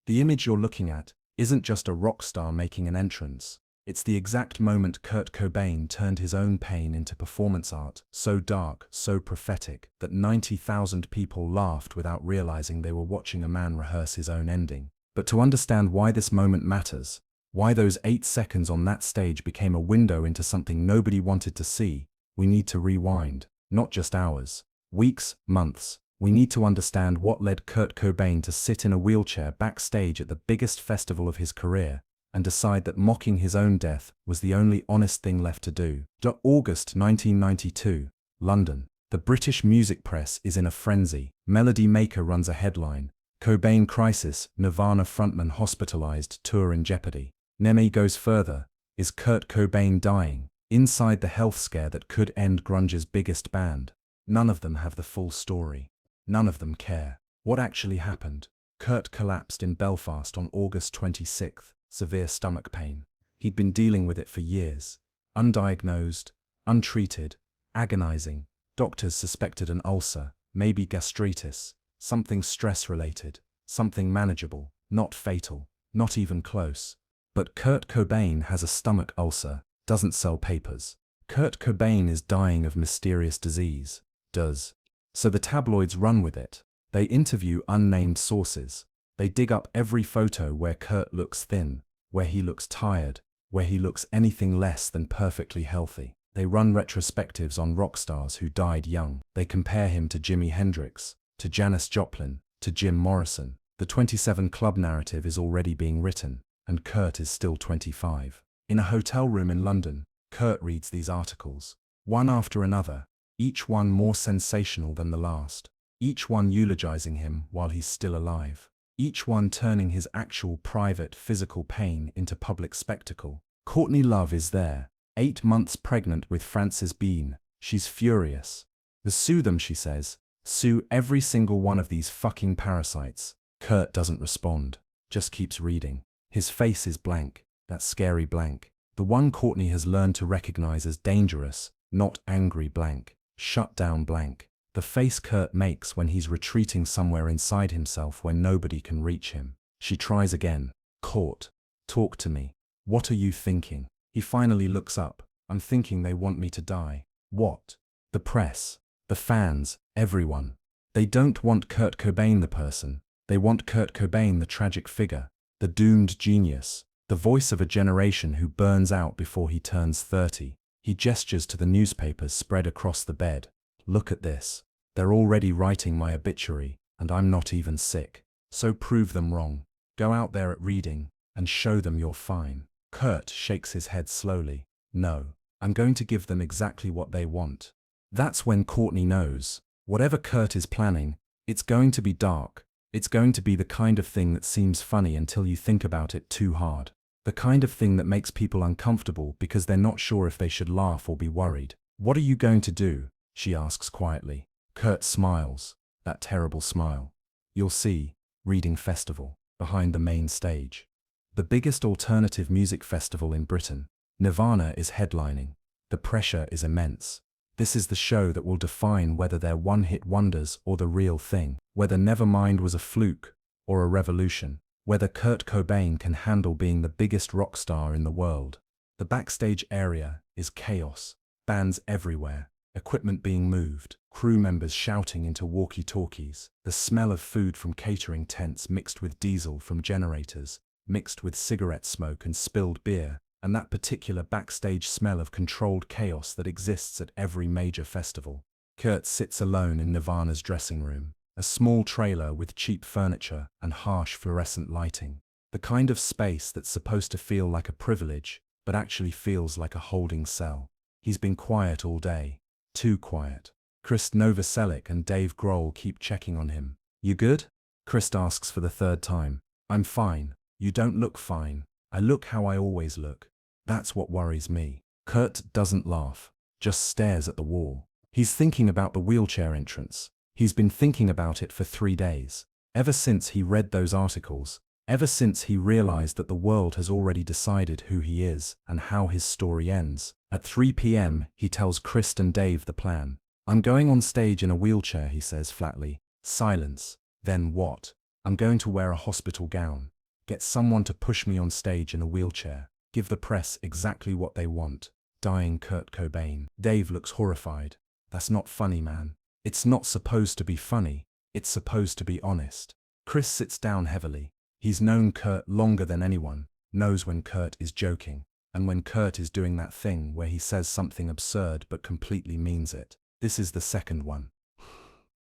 The image you're looking at isn't just a rock star making an entrance. It's the exact moment Kurt Cobain turned his own pain into performance art, so dark, so prophetic, that 90,000 people laughed without realizing they were watching a man rehearse his own ending. But to understand why this moment matters, why those 8 seconds on that stage became a window into something nobody wanted to see, we need to rewind, not just hours, weeks, months. We need to understand what led Kurt Cobain to sit in a wheelchair backstage at the biggest festival of his career and decide that mocking his own death was the only honest thing left to do. August 1992, London. The British music press is in a frenzy. Melody Maker runs a headline: Cobain crisis, Nirvana frontman hospitalized, tour in jeopardy. Neme goes further: is Kurt Cobain dying? Inside the health scare that could end grunge's biggest band. None of them have the full story. None of them care. What actually happened? Kurt collapsed in Belfast on August 26th, severe stomach pain. He'd been dealing with it for years. Undiagnosed, untreated, agonizing. Doctors suspected an ulcer, maybe gastritis, something stress-related, something manageable, not fatal, not even close. But Kurt Cobain has a stomach ulcer, doesn't sell papers. Kurt Cobain is dying of mysterious disease. Does. So the tabloids run with it. They interview unnamed sources. They dig up every photo where Kurt looks thin, where he looks tired, where he looks anything less than perfectly healthy. They run retrospectives on rock stars who died young. They compare him to Jimi Hendrix, to Janis Joplin, to Jim Morrison. The 27 Club narrative is already being written, and Kurt is still 25. In a hotel room in London, Kurt reads these articles, one after another, each one more sensational than the last, each one eulogizing him while he's still alive, each one turning his actual private physical pain into public spectacle. Courtney Love is there, 8 months pregnant with Frances Bean. She's furious. Sue them, she says. Sue every single one of these fucking parasites. Kurt doesn't respond, just keeps reading. His face is blank, that scary blank. The one Courtney has learned to recognize as dangerous, not angry blank. Shut down blank. The face Kurt makes when he's retreating somewhere inside himself where nobody can reach him. She tries again. Court. Talk to me. What are you thinking? He finally looks up. I'm thinking they want me to die. What? The press. The fans. Everyone. They don't want Kurt Cobain the person. They want Kurt Cobain the tragic figure. The doomed genius. The voice of a generation who burns out before he turns 30. He gestures to the newspapers spread across the bed. Look at this. They're already writing my obituary, and I'm not even sick. So prove them wrong. Go out there at Reading, and show them you're fine. Kurt shakes his head slowly. No, I'm going to give them exactly what they want. That's when Courtney knows. Whatever Kurt is planning, it's going to be dark. It's going to be the kind of thing that seems funny until you think about it too hard. The kind of thing that makes people uncomfortable because they're not sure if they should laugh or be worried. What are you going to do? She asks quietly. Kurt smiles, that terrible smile. You'll see, Reading Festival, behind the main stage. The biggest alternative music festival in Britain. Nirvana is headlining. The pressure is immense. This is the show that will define whether they're one-hit wonders or the real thing, whether Nevermind was a fluke or a revolution, whether Kurt Cobain can handle being the biggest rock star in the world. The backstage area is chaos. Bands everywhere, equipment being moved, crew members shouting into walkie-talkies, the smell of food from catering tents mixed with diesel from generators, mixed with cigarette smoke and spilled beer, and that particular backstage smell of controlled chaos that exists at every major festival. Kurt sits alone in Nirvana's dressing room, a small trailer with cheap furniture and harsh fluorescent lighting. The kind of space that's supposed to feel like a privilege, but actually feels like a holding cell. He's been quiet all day. Too quiet. Chris Novoselic and Dave Grohl keep checking on him. You good? Chris asks for the 3rd time. I'm fine. You don't look fine. I look how I always look. That's what worries me. Kurt doesn't laugh, just stares at the wall. He's thinking about the wheelchair entrance. He's been thinking about it for 3 days. Ever since he read those articles, ever since he realized that the world has already decided who he is and how his story ends. At 3 p.m., he tells Chris and Dave the plan. I'm going on stage in a wheelchair, he says flatly. Silence. Then what? I'm going to wear a hospital gown. Get someone to push me on stage in a wheelchair. Give the press exactly what they want. Dying Kurt Cobain. Dave looks horrified. That's not funny, man. It's not supposed to be funny. It's supposed to be honest. Chris sits down heavily. He's known Kurt longer than anyone, knows when Kurt is joking, and when Kurt is doing that thing where he says something absurd but completely means it. This is the second one.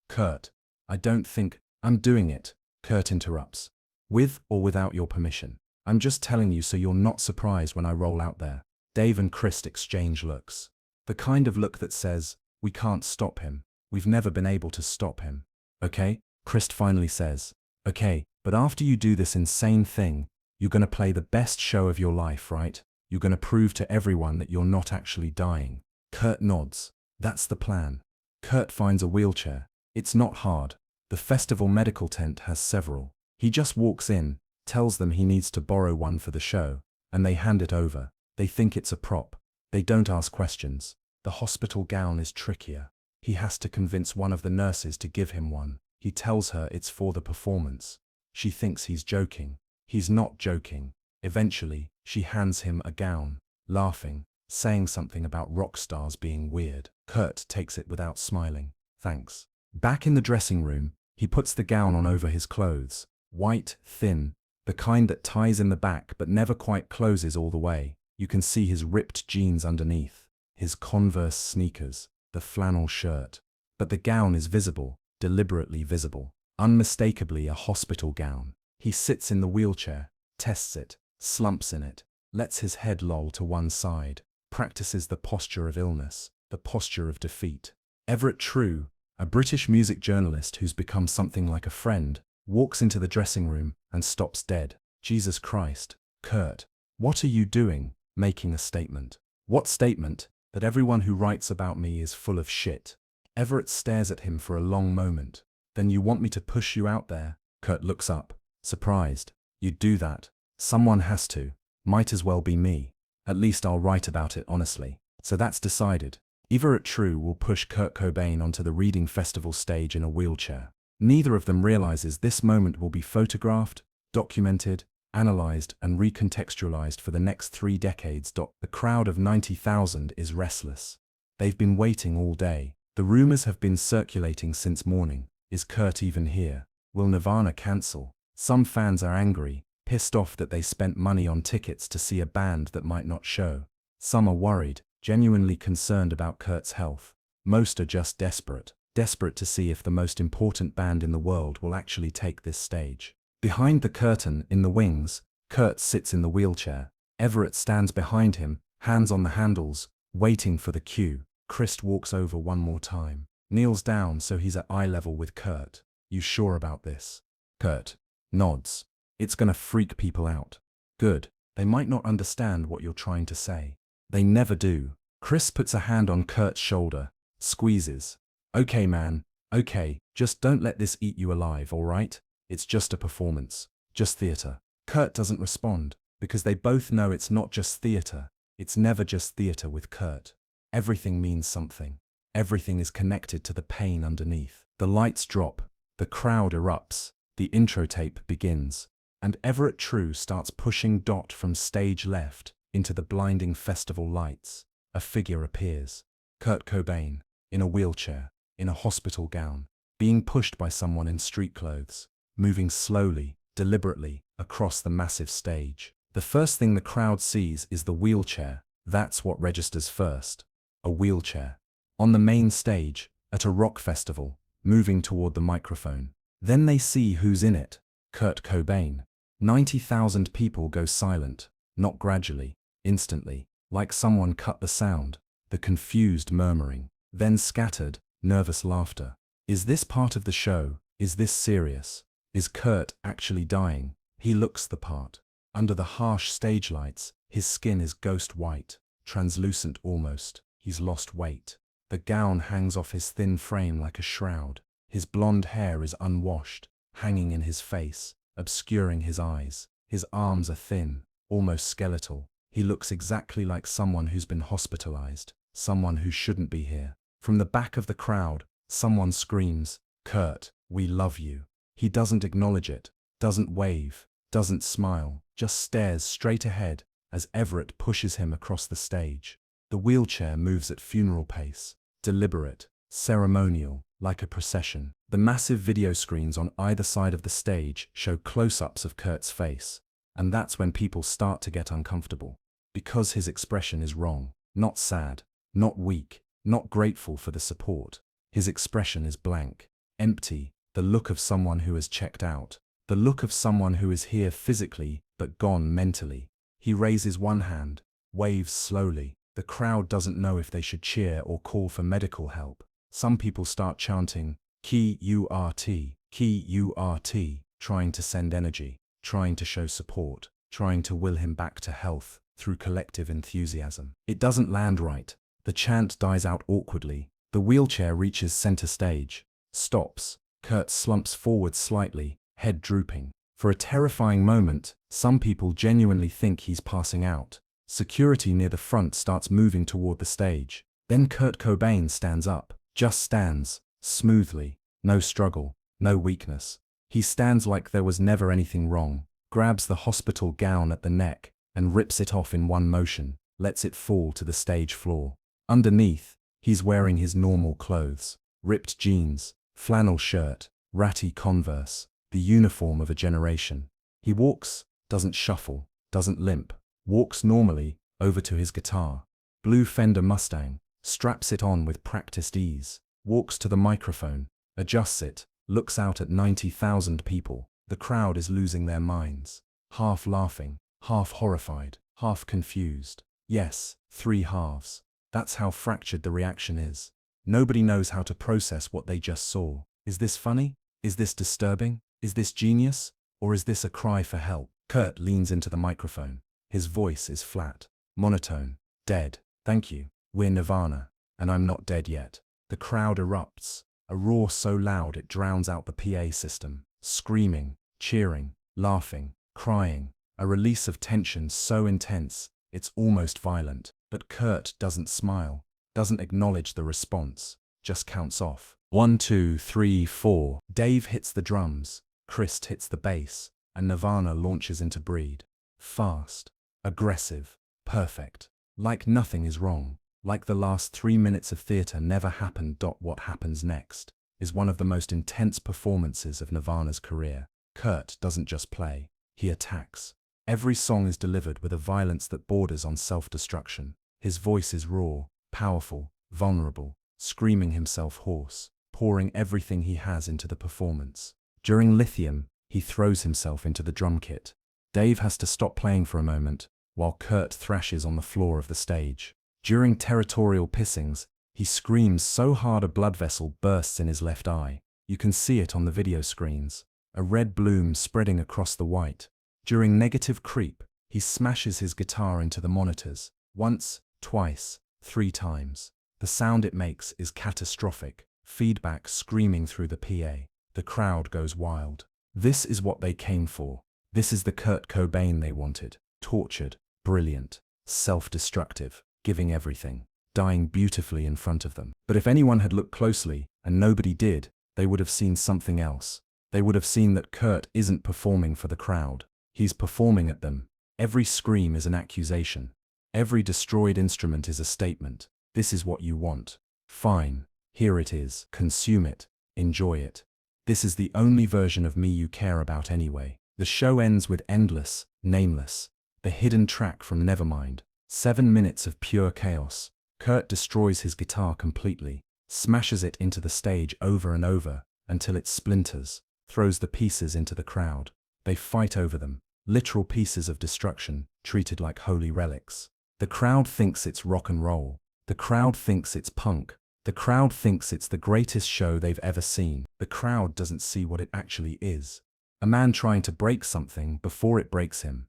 Kurt, I don't think I'm doing it, Kurt interrupts. With or without your permission. I'm just telling you so you're not surprised when I roll out there. Dave and Chris exchange looks. The kind of look that says, we can't stop him. We've never been able to stop him. Okay? Chris finally says, okay, but after you do this insane thing, you're gonna play the best show of your life, right? You're gonna prove to everyone that you're not actually dying. Kurt nods. That's the plan. Kurt finds a wheelchair. It's not hard. The festival medical tent has several. He just walks in, tells them he needs to borrow one for the show, and they hand it over. They think it's a prop. They don't ask questions. The hospital gown is trickier. He has to convince one of the nurses to give him one. He tells her it's for the performance. She thinks he's joking. He's not joking. Eventually, she hands him a gown, laughing, saying something about rock stars being weird. Kurt takes it without smiling. Thanks. Back in the dressing room, he puts the gown on over his clothes. White, thin, the kind that ties in the back but never quite closes all the way. You can see his ripped jeans underneath, his Converse sneakers, the flannel shirt. But the gown is visible, deliberately visible, unmistakably a hospital gown. He sits in the wheelchair, tests it, slumps in it, lets his head loll to one side, practices the posture of illness, the posture of defeat. Everett True, a British music journalist who's become something like a friend, walks into the dressing room and stops dead. Jesus Christ, Kurt, what are you doing? Making a statement. What statement? That everyone who writes about me is full of shit. Everett stares at him for a long moment. Then you want me to push you out there? Kurt looks up, surprised. You'd do that. Someone has to. Might as well be me. At least I'll write about it honestly. So that's decided. Everett True will push Kurt Cobain onto the Reading Festival stage in a wheelchair. Neither of them realizes this moment will be photographed, documented, analyzed and recontextualized for the next 3 decades. The crowd of 90,000 is restless. They've been waiting all day. The rumors have been circulating since morning. Is Kurt even here? Will Nirvana cancel? Some fans are angry, pissed off that they spent money on tickets to see a band that might not show. Some are worried, genuinely concerned about Kurt's health. Most are just desperate to see if the most important band in the world will actually take this stage. Behind the curtain, in the wings, Kurt sits in the wheelchair. Everett stands behind him, hands on the handles, waiting for the cue. Chris walks over one more time, kneels down so he's at eye level with Kurt. You sure about this? Kurt nods. It's gonna freak people out. Good. They might not understand what you're trying to say. They never do. Chris puts a hand on Kurt's shoulder, squeezes. Okay, man. Okay, just don't let this eat you alive, all right? It's just a performance. Just theater. Kurt doesn't respond, because they both know it's not just theater. It's never just theater with Kurt. Everything means something. Everything is connected to the pain underneath. The lights drop. The crowd erupts. The intro tape begins. And Everett True starts pushing Dot from stage left into the blinding festival lights. A figure appears. Kurt Cobain, in a wheelchair, in a hospital gown, being pushed by someone in street clothes, moving slowly, deliberately, across the massive stage. The first thing the crowd sees is the wheelchair. That's what registers first. A wheelchair. On the main stage, at a rock festival, moving toward the microphone. Then they see who's in it. Kurt Cobain. 90,000 people go silent, not gradually, instantly, like someone cut the sound, the confused murmuring, then scattered, nervous laughter. Is this part of the show? Is this serious? Is Kurt actually dying? He looks the part. Under the harsh stage lights, his skin is ghost white, translucent almost. He's lost weight. The gown hangs off his thin frame like a shroud. His blonde hair is unwashed, hanging in his face, obscuring his eyes. His arms are thin, almost skeletal. He looks exactly like someone who's been hospitalized, someone who shouldn't be here. From the back of the crowd, someone screams, "Kurt, we love you." He doesn't acknowledge it, doesn't wave, doesn't smile, just stares straight ahead as Everett pushes him across the stage. The wheelchair moves at funeral pace, deliberate, ceremonial, like a procession. The massive video screens on either side of the stage show close-ups of Kurt's face, and that's when people start to get uncomfortable. Because his expression is wrong, not sad, not weak, not grateful for the support. His expression is blank, empty, the look of someone who has checked out, the look of someone who is here physically but gone mentally. He raises one hand, waves slowly. The crowd doesn't know if they should cheer or call for medical help. Some people start chanting, K-U-R-T, K-U-R-T, trying to send energy, trying to show support, trying to will him back to health through collective enthusiasm. It doesn't land right. The chant dies out awkwardly. The wheelchair reaches center stage, stops. Kurt slumps forward slightly, head drooping. For a terrifying moment, some people genuinely think he's passing out. Security near the front starts moving toward the stage. Then Kurt Cobain stands up, just stands, smoothly, no struggle, no weakness. He stands like there was never anything wrong, grabs the hospital gown at the neck, and rips it off in one motion, lets it fall to the stage floor. Underneath, he's wearing his normal clothes, ripped jeans, flannel shirt, ratty Converse, the uniform of a generation. He walks, doesn't shuffle, doesn't limp, walks normally, over to his guitar, blue Fender Mustang, straps it on with practiced ease, walks to the microphone, adjusts it, looks out at 90,000 people. The crowd is losing their minds, half laughing, half horrified, half confused. Yes, three halves. That's how fractured the reaction is. Nobody knows how to process what they just saw. Is this funny? Is this disturbing? Is this genius? Or is this a cry for help? Kurt leans into the microphone. His voice is flat, monotone, dead. Thank you. We're Nirvana, and I'm not dead yet. The crowd erupts, a roar so loud it drowns out the PA system. Screaming, cheering, laughing, crying, a release of tension so intense, it's almost violent. But Kurt doesn't smile, doesn't acknowledge the response, just counts off. 1, 2, 3, 4. Dave hits the drums, Chris hits the bass, and Nirvana launches into Breed. Fast, aggressive, perfect. Like nothing is wrong, like the last 3 minutes of theater never happened. What happens next is one of the most intense performances of Nirvana's career. Kurt doesn't just play, he attacks. Every song is delivered with a violence that borders on self-destruction. His voice is raw, powerful, vulnerable, screaming himself hoarse, pouring everything he has into the performance. During Lithium, he throws himself into the drum kit. Dave has to stop playing for a moment, while Kurt thrashes on the floor of the stage. During Territorial Pissings, he screams so hard a blood vessel bursts in his left eye. You can see it on the video screens, a red bloom spreading across the white. During Negative Creep, he smashes his guitar into the monitors, once, twice, 3 times. The sound it makes is catastrophic, feedback screaming through the PA. The crowd goes wild. This is what they came for. This is the Kurt Cobain they wanted. Tortured, brilliant, self-destructive, giving everything, dying beautifully in front of them. But if anyone had looked closely, and nobody did, they would have seen something else. They would have seen that Kurt isn't performing for the crowd. He's performing at them. Every scream is an accusation. Every destroyed instrument is a statement. This is what you want. Fine. Here it is. Consume it. Enjoy it. This is the only version of me you care about anyway. The show ends with Endless, Nameless, the hidden track from Nevermind. 7 minutes of pure chaos. Kurt destroys his guitar completely, smashes it into the stage over and over until it splinters, throws the pieces into the crowd. They fight over them, literal pieces of destruction, treated like holy relics. The crowd thinks it's rock and roll. The crowd thinks it's punk. The crowd thinks it's the greatest show they've ever seen. The crowd doesn't see what it actually is. A man trying to break something before it breaks him.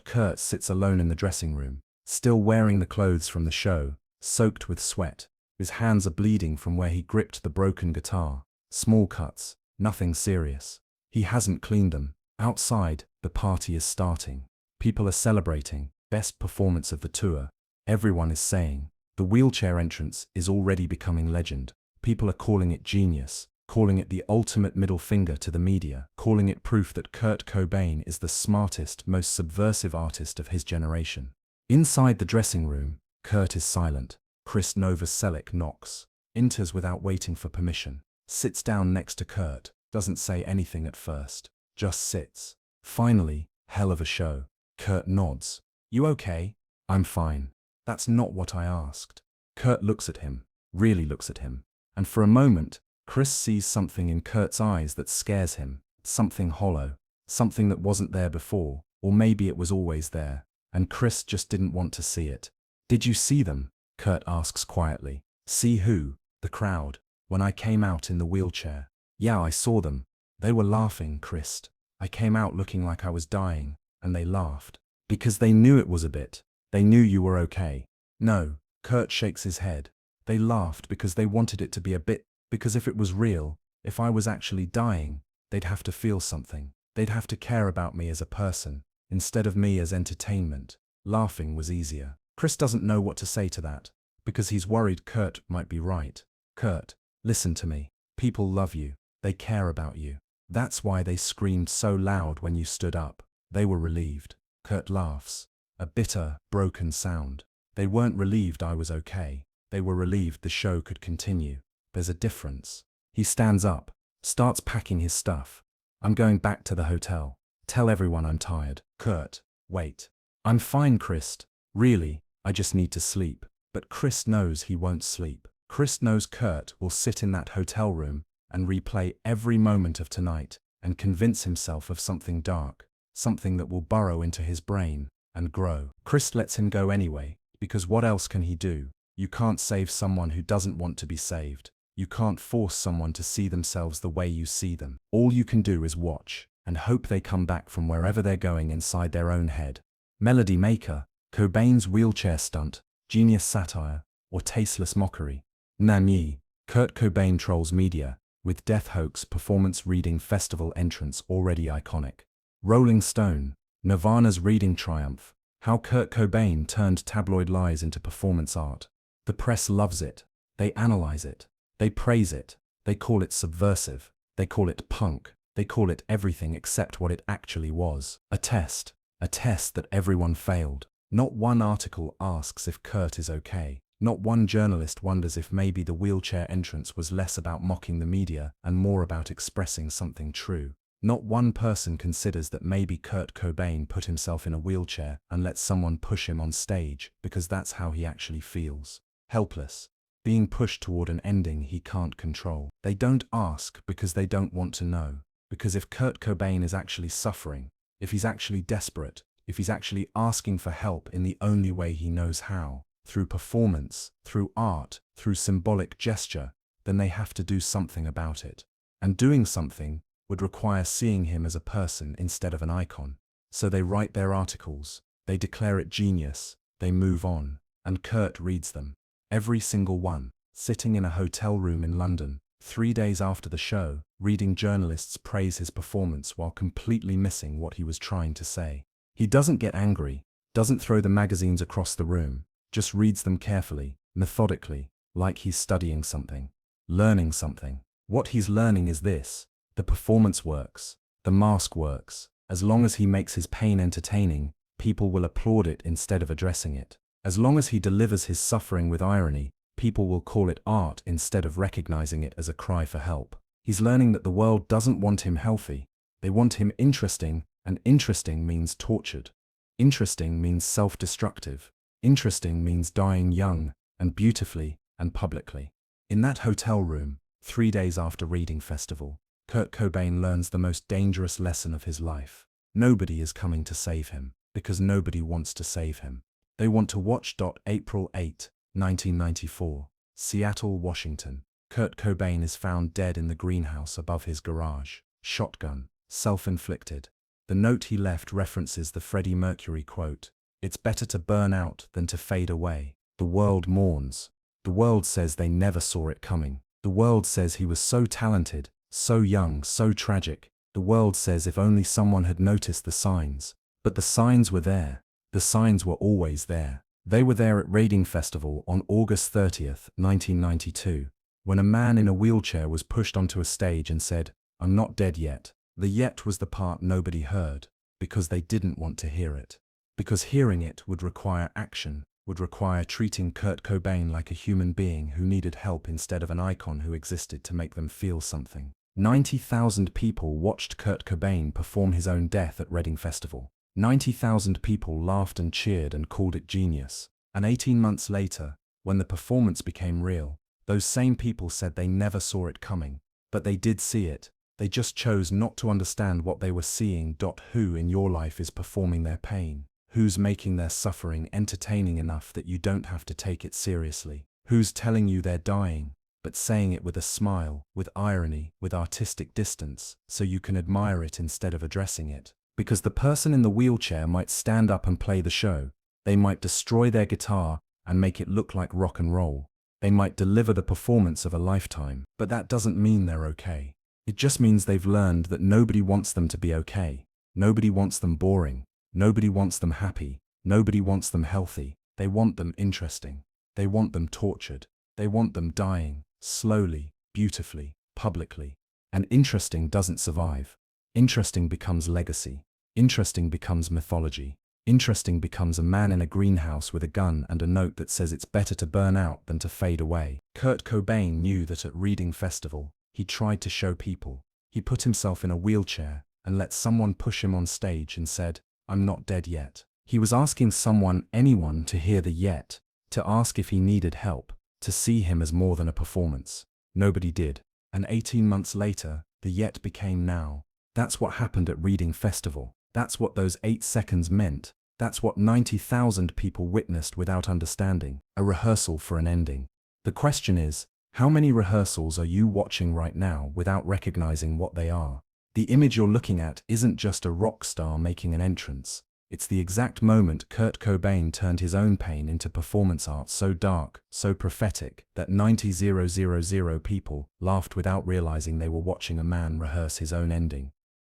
Kurt sits alone in the dressing room, still wearing the clothes from the show, soaked with sweat. His hands are bleeding from where he gripped the broken guitar. Small cuts, nothing serious. He hasn't cleaned them. Outside, the party is starting. People are celebrating, best performance of the tour. Everyone is saying, the wheelchair entrance is already becoming legend. People are calling it genius, calling it the ultimate middle finger to the media, calling it proof that Kurt Cobain is the smartest, most subversive artist of his generation. Inside the dressing room, Kurt is silent. Chris Novoselic knocks, enters without waiting for permission, sits down next to Kurt, doesn't say anything at first, just sits. Finally, hell of a show. Kurt nods. You okay? I'm fine. That's not what I asked. Kurt looks at him, really looks at him, and for a moment, Chris sees something in Kurt's eyes that scares him, something hollow, something that wasn't there before, or maybe it was always there, and Chris just didn't want to see it. Did you see them? Kurt asks quietly. See who? The crowd. When I came out in the wheelchair. Yeah, I saw them. They were laughing, Chris. I came out looking like I was dying, and they laughed. Because they knew it was a bit. They knew you were okay. No, Kurt shakes his head. They laughed because they wanted it to be a bit, because if it was real, if I was actually dying, they'd have to feel something. They'd have to care about me as a person, instead of me as entertainment. Laughing was easier. Chris doesn't know what to say to that, because he's worried Kurt might be right. Kurt, listen to me. People love you. They care about you. That's why they screamed so loud when you stood up. They were relieved. Kurt laughs. A bitter, broken sound. They weren't relieved I was okay. They were relieved the show could continue. There's a difference. He stands up, starts packing his stuff. I'm going back to the hotel. Tell everyone I'm tired. Kurt, wait. I'm fine, Chris. Really, I just need to sleep. But Chris knows he won't sleep. Chris knows Kurt will sit in that hotel room and replay every moment of tonight and convince himself of something dark, something that will burrow into his brain and grow. Chris lets him go anyway, because what else can he do? You can't save someone who doesn't want to be saved. You can't force someone to see themselves the way you see them. All you can do is watch and hope they come back from wherever they're going inside their own head. Melody maker, Cobain's wheelchair stunt, genius satire, or tasteless mockery. Nani, Kurt Cobain trolls media, with Death Hoax performance reading festival entrance already iconic. Rolling Stone, Nirvana's reading triumph, how Kurt Cobain turned tabloid lies into performance art. The press loves it. They analyze it. They praise it. They call it subversive. They call it punk. They call it everything except what it actually was. A test that everyone failed. Not one article asks if Kurt is okay. Not one journalist wonders if maybe the wheelchair entrance was less about mocking the media and more about expressing something true. Not one person considers that maybe Kurt Cobain put himself in a wheelchair and let someone push him on stage because that's how he actually feels. Helpless. Being pushed toward an ending he can't control. They don't ask because they don't want to know. Because if Kurt Cobain is actually suffering, if he's actually desperate, if he's actually asking for help in the only way he knows how, through performance, through art, through symbolic gesture, then they have to do something about it. And doing something would require seeing him as a person instead of an icon. So they write their articles, they declare it genius, they move on, and Kurt reads them. Every single one, sitting in a hotel room in London, 3 days after the show, reading journalists praise his performance while completely missing what he was trying to say. He doesn't get angry, doesn't throw the magazines across the room, just reads them carefully, methodically, like he's studying something, learning something. What he's learning is this: the performance works, the mask works. As long as he makes his pain entertaining, people will applaud it instead of addressing it. As long as he delivers his suffering with irony, people will call it art instead of recognizing it as a cry for help. He's learning that the world doesn't want him healthy. They want him interesting, and interesting means tortured. Interesting means self-destructive. Interesting means dying young, and beautifully, and publicly. In that hotel room, 3 days after Reading Festival, Kurt Cobain learns the most dangerous lesson of his life. Nobody is coming to save him, because nobody wants to save him. They want to watch. April 8, 1994, Seattle, Washington. Kurt Cobain is found dead in the greenhouse above his garage. Shotgun, self-inflicted. The note he left references the Freddie Mercury quote, "It's better to burn out than to fade away." The world mourns. The world says they never saw it coming. The world says he was so talented, so young, so tragic. The world says if only someone had noticed the signs. But the signs were there. The signs were always there. They were there at Reading Festival on August 30th, 1992. When a man in a wheelchair was pushed onto a stage and said, "I'm not dead yet," the yet was the part nobody heard, because they didn't want to hear it. Because hearing it would require action, would require treating Kurt Cobain like a human being who needed help instead of an icon who existed to make them feel something. 90,000 people watched Kurt Cobain perform his own death at Reading Festival. 90,000 people laughed and cheered and called it genius. And 18 months later, when the performance became real, those same people said they never saw it coming. But they did see it. They just chose not to understand what they were seeing. Who in your life is performing their pain? Who's making their suffering entertaining enough that you don't have to take it seriously? Who's telling you they're dying, but saying it with a smile, with irony, with artistic distance, so you can admire it instead of addressing it? Because the person in the wheelchair might stand up and play the show. They might destroy their guitar and make it look like rock and roll. They might deliver the performance of a lifetime, but that doesn't mean they're okay. It just means they've learned that nobody wants them to be okay. Nobody wants them boring. Nobody wants them happy. Nobody wants them healthy. They want them interesting. They want them tortured. They want them dying, slowly, beautifully, publicly. And interesting doesn't survive. Interesting becomes legacy. Interesting becomes mythology. Interesting becomes a man in a greenhouse with a gun and a note that says it's better to burn out than to fade away. Kurt Cobain knew that at Reading Festival, he tried to show people. He put himself in a wheelchair and let someone push him on stage and said, "I'm not dead yet." He was asking someone, anyone, to hear the yet, to ask if he needed help, to see him as more than a performance. Nobody did. And 18 months later, the yet became now. That's what happened at Reading Festival. That's what those 8 seconds meant. That's what 90,000 people witnessed without understanding. A rehearsal for an ending. The question is, how many rehearsals are you watching right now without recognizing what they are? The image you're looking at isn't just a rock star making an entrance. It's the exact moment Kurt Cobain turned his own pain into performance art so dark, so prophetic, that 90,000 people laughed without realizing they were watching a man rehearse his own ending.